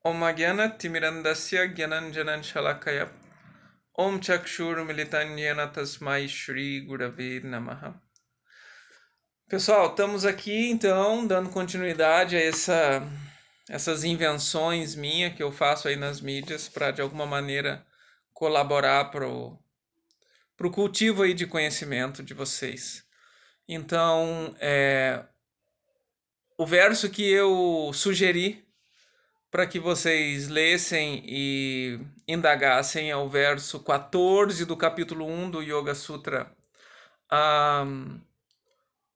Om Timirandasya Gyananjanan Shalakaya Om Chakshur Militanyena Tasmai Shri Gurave Namaha. Pessoal, estamos aqui então dando continuidade a essas invenções minhas que eu faço aí nas mídias para de alguma maneira colaborar pro cultivo aí de conhecimento de vocês. Então, o verso que eu sugeri para que vocês lessem e indagassem é o verso 14 do capítulo 1 do Yoga Sutra.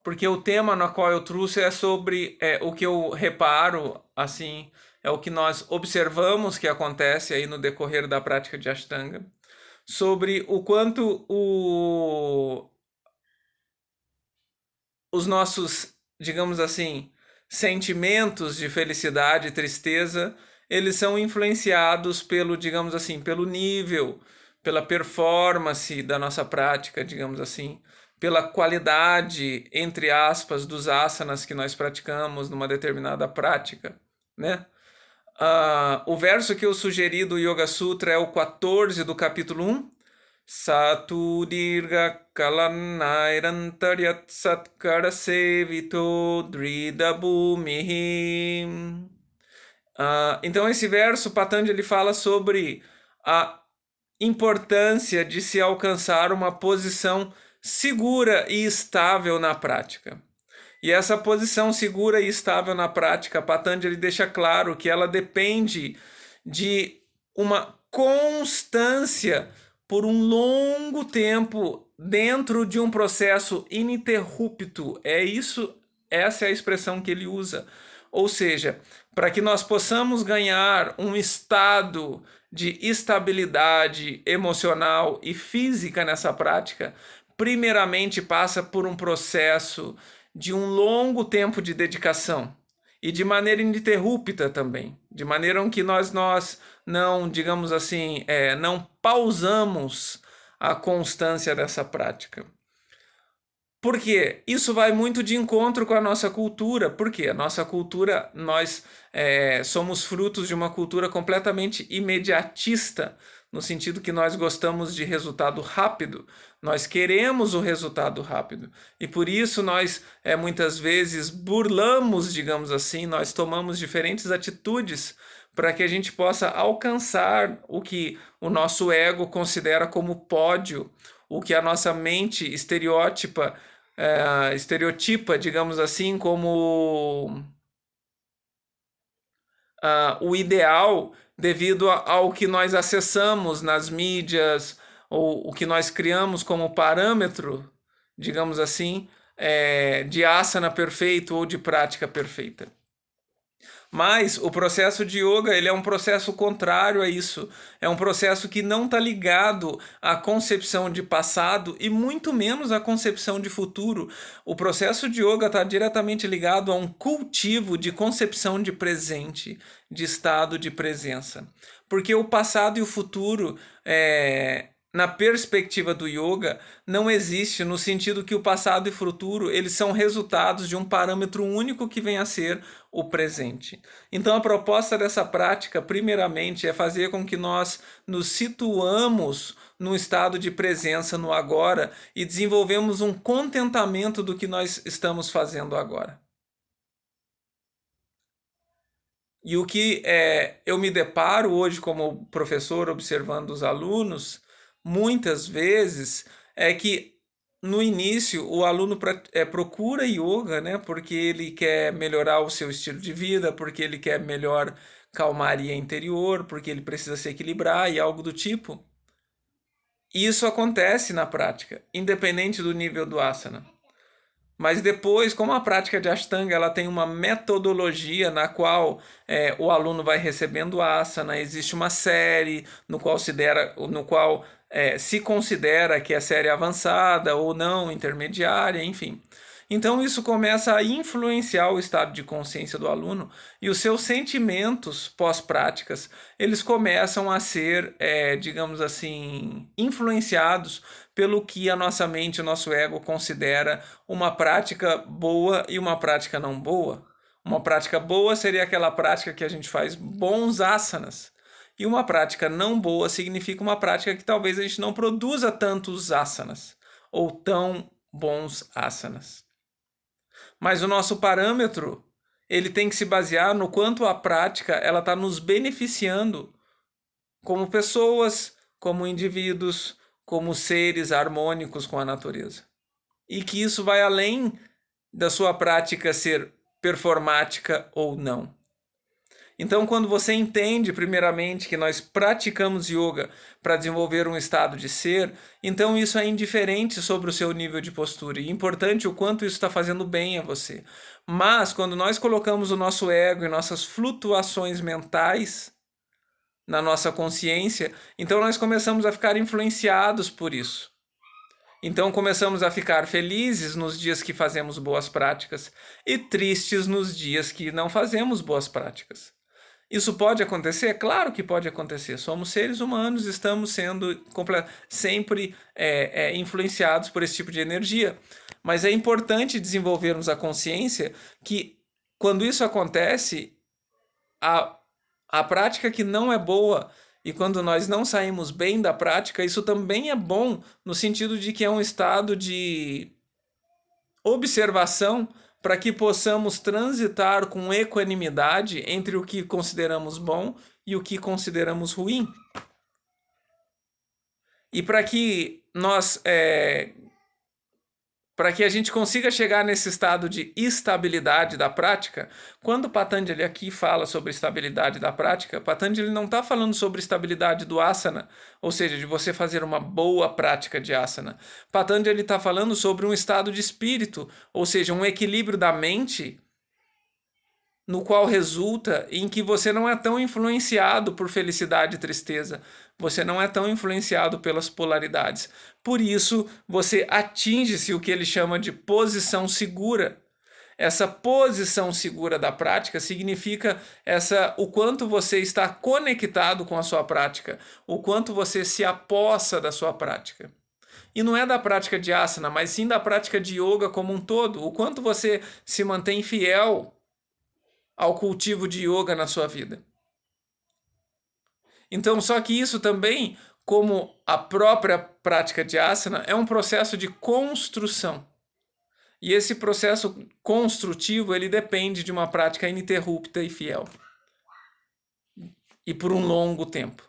Porque o tema no qual eu trouxe é sobre o que eu reparo, assim, é o que nós observamos que acontece aí no decorrer da prática de Ashtanga, sobre o quanto os nossos, digamos assim, sentimentos de felicidade e tristeza, eles são influenciados pelo, digamos assim, pelo nível, pela performance da nossa prática, digamos assim, pela qualidade, entre aspas, dos asanas que nós praticamos numa determinada prática, né? O verso que eu sugeri do Yoga Sutra é o 14 do capítulo 1. Satu dirga kalanairantaryat satkara sevito drida bhumihi. Então esse verso, Patanjali fala sobre a importância de se alcançar uma posição segura e estável na prática. E essa posição segura e estável na prática, Patanjali deixa claro que ela depende de uma constância por um longo tempo dentro de um processo ininterrupto. Essa é a expressão que ele usa. Ou seja, para que nós possamos ganhar um estado de estabilidade emocional e física nessa prática, primeiramente passa por um processo de um longo tempo de dedicação e de maneira ininterrupta também, de maneira que nós não, digamos assim, não pausamos a constância dessa prática. Por quê? Isso vai muito de encontro com a nossa cultura. Por quê? A nossa cultura, nós somos frutos de uma cultura completamente imediatista, no sentido que nós gostamos de resultado rápido, nós queremos o resultado rápido. E por isso nós muitas vezes burlamos, digamos assim, nós tomamos diferentes atitudes para que a gente possa alcançar o que o nosso ego considera como pódio, o que a nossa mente estereotipa, digamos assim, como o ideal devido ao que nós acessamos nas mídias, ou o que nós criamos como parâmetro, digamos assim, de asana perfeito ou de prática perfeita. Mas o processo de yoga, ele é um processo contrário a isso. É um processo que não está ligado à concepção de passado e muito menos à concepção de futuro. O processo de yoga está diretamente ligado a um cultivo de concepção de presente, de estado de presença. Porque o passado e o futuro, na perspectiva do yoga, não existe, no sentido que o passado e o futuro, eles são resultados de um parâmetro único que vem a ser o presente. Então a proposta dessa prática, primeiramente, é fazer com que nós nos situamos num estado de presença no agora e desenvolvemos um contentamento do que nós estamos fazendo agora. E o que eu me deparo hoje como professor observando os alunos, muitas vezes, é que no início o aluno procura yoga, né? Porque ele quer melhorar o seu estilo de vida, porque ele quer melhor calmaria interior, porque ele precisa se equilibrar e algo do tipo. E isso acontece na prática, independente do nível do asana. Mas depois, como a prática de Ashtanga ela tem uma metodologia na qual o aluno vai recebendo asana, existe uma série no qual se considera que é série avançada ou não, intermediária, enfim. Então isso começa a influenciar o estado de consciência do aluno e os seus sentimentos pós-práticas, eles começam a ser, digamos assim, influenciados pelo que a nossa mente, o nosso ego considera uma prática boa e uma prática não boa. Uma prática boa seria aquela prática que a gente faz bons asanas. E uma prática não boa significa uma prática que talvez a gente não produza tantos asanas ou tão bons asanas. Mas o nosso parâmetro, ele tem que se basear no quanto a prática ela está nos beneficiando como pessoas, como indivíduos, como seres harmônicos com a natureza. E que isso vai além da sua prática ser performática ou não. Então, quando você entende, primeiramente, que nós praticamos yoga para desenvolver um estado de ser, então isso é indiferente sobre o seu nível de postura. E é importante o quanto isso está fazendo bem a você. Mas, quando nós colocamos o nosso ego e nossas flutuações mentais na nossa consciência, então nós começamos a ficar influenciados por isso. Então começamos a ficar felizes nos dias que fazemos boas práticas e tristes nos dias que não fazemos boas práticas. Isso pode acontecer? Claro que pode acontecer. Somos seres humanos, estamos sendo sempre influenciados por esse tipo de energia. Mas é importante desenvolvermos a consciência que quando isso acontece, a prática que não é boa e quando nós não saímos bem da prática, isso também é bom no sentido de que é um estado de observação para que possamos transitar com equanimidade entre o que consideramos bom e o que consideramos ruim. E para que a gente consiga chegar nesse estado de estabilidade da prática, quando Patanjali aqui fala sobre estabilidade da prática, Patanjali não está falando sobre estabilidade do asana, ou seja, de você fazer uma boa prática de asana. Patanjali está falando sobre um estado de espírito, ou seja, um equilíbrio da mente, no qual resulta em que você não é tão influenciado por felicidade e tristeza, você não é tão influenciado pelas polaridades. Por isso, você atinge-se o que ele chama de posição segura. Essa posição segura da prática significa o quanto você está conectado com a sua prática, o quanto você se apossa da sua prática. E não é da prática de asana, mas sim da prática de yoga como um todo, o quanto você se mantém fiel ao cultivo de yoga na sua vida. Então, só que isso também, como a própria prática de asana, é um processo de construção. E esse processo construtivo, ele depende de uma prática ininterrupta e fiel. E por um longo tempo.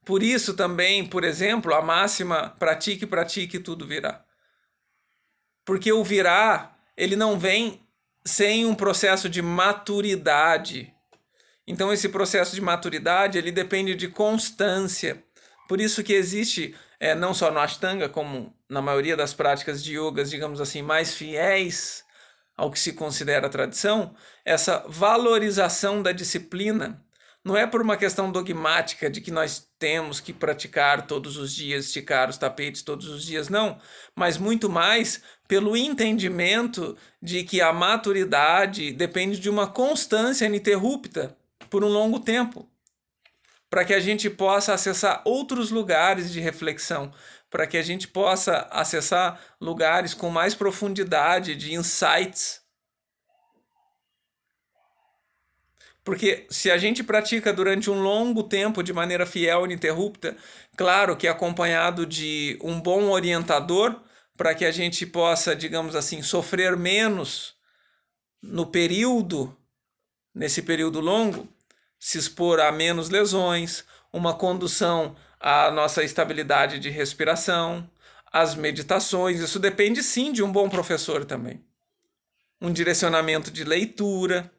Por isso também, por exemplo, a máxima pratique, pratique, tudo virá. Porque o virá, ele não vem sem um processo de maturidade. Então esse processo de maturidade, ele depende de constância. Por isso que existe, não só no Ashtanga, como na maioria das práticas de yogas, digamos assim, mais fiéis ao que se considera tradição, essa valorização da disciplina. Não é por uma questão dogmática de que nós temos que praticar todos os dias, esticar os tapetes todos os dias, não. Mas muito mais pelo entendimento de que a maturidade depende de uma constância ininterrupta por um longo tempo. Para que a gente possa acessar outros lugares de reflexão, para que a gente possa acessar lugares com mais profundidade, de insights. Porque se a gente pratica durante um longo tempo de maneira fiel e ininterrupta, claro que acompanhado de um bom orientador, para que a gente possa, digamos assim, sofrer menos nesse período longo, se expor a menos lesões, uma condução à nossa estabilidade de respiração, as meditações, isso depende sim de um bom professor também. Um direcionamento de leitura,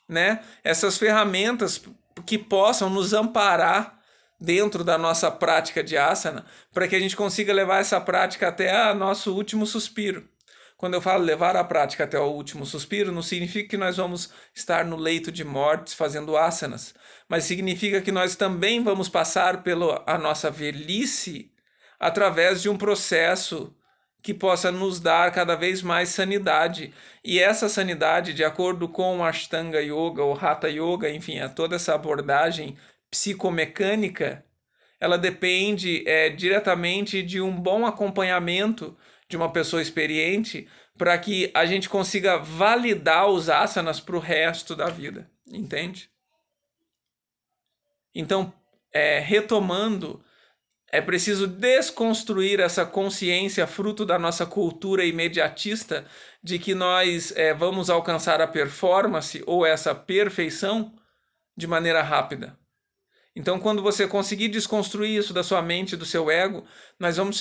né? Essas ferramentas que possam nos amparar dentro da nossa prática de asana, para que a gente consiga levar essa prática até o nosso último suspiro. Quando eu falo levar a prática até o último suspiro, não significa que nós vamos estar no leito de morte fazendo asanas, mas significa que nós também vamos passar pela nossa velhice através de um processo que possa nos dar cada vez mais sanidade. E essa sanidade, de acordo com o Ashtanga Yoga ou Hatha Yoga, enfim, toda essa abordagem psicomecânica, ela depende diretamente de um bom acompanhamento de uma pessoa experiente para que a gente consiga validar os asanas para o resto da vida, entende? Então, retomando, é preciso desconstruir essa consciência fruto da nossa cultura imediatista de que nós vamos alcançar a performance ou essa perfeição de maneira rápida. Então, quando você conseguir desconstruir isso da sua mente, do seu ego,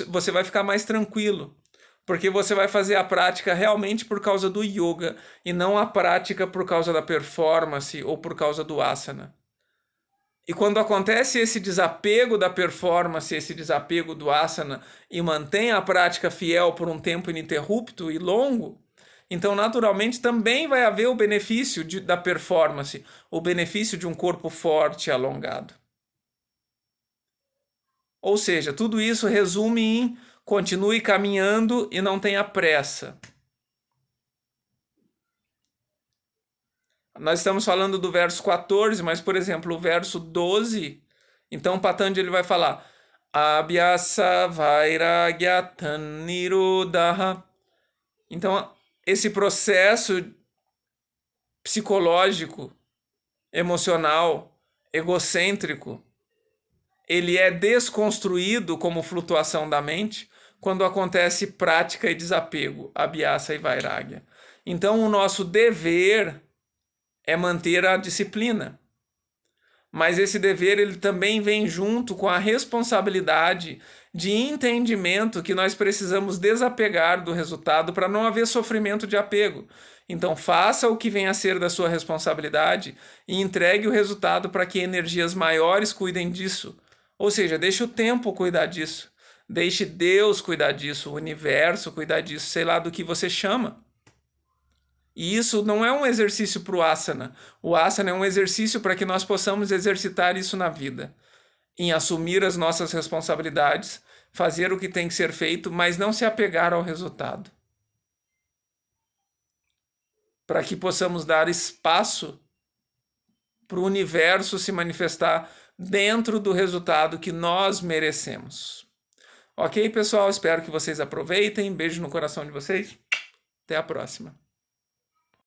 você vai ficar mais tranquilo, porque você vai fazer a prática realmente por causa do yoga e não a prática por causa da performance ou por causa do asana. E quando acontece esse desapego da performance, esse desapego do asana, e mantém a prática fiel por um tempo ininterrupto e longo, então naturalmente também vai haver o benefício da performance, o benefício de um corpo forte e alongado. Ou seja, tudo isso resume em continue caminhando e não tenha pressa. Nós estamos falando do verso 14, mas, por exemplo, o verso 12, então Patanjali vai falar Abhyasa Vairagya Nirodha. Então, esse processo psicológico, emocional, egocêntrico, ele é desconstruído como flutuação da mente quando acontece prática e desapego, Abhyasa e Vairagya. Então, o nosso dever é manter a disciplina. Mas esse dever ele também vem junto com a responsabilidade de entendimento que nós precisamos desapegar do resultado para não haver sofrimento de apego. Então faça o que vem a ser da sua responsabilidade e entregue o resultado para que energias maiores cuidem disso. Ou seja, deixe o tempo cuidar disso. Deixe Deus cuidar disso, o universo cuidar disso, sei lá do que você chama. E isso não é um exercício para o asana. O asana é um exercício para que nós possamos exercitar isso na vida. Em assumir as nossas responsabilidades, fazer o que tem que ser feito, mas não se apegar ao resultado. Para que possamos dar espaço para o universo se manifestar dentro do resultado que nós merecemos. Ok, pessoal? Espero que vocês aproveitem. Beijo no coração de vocês. Até a próxima.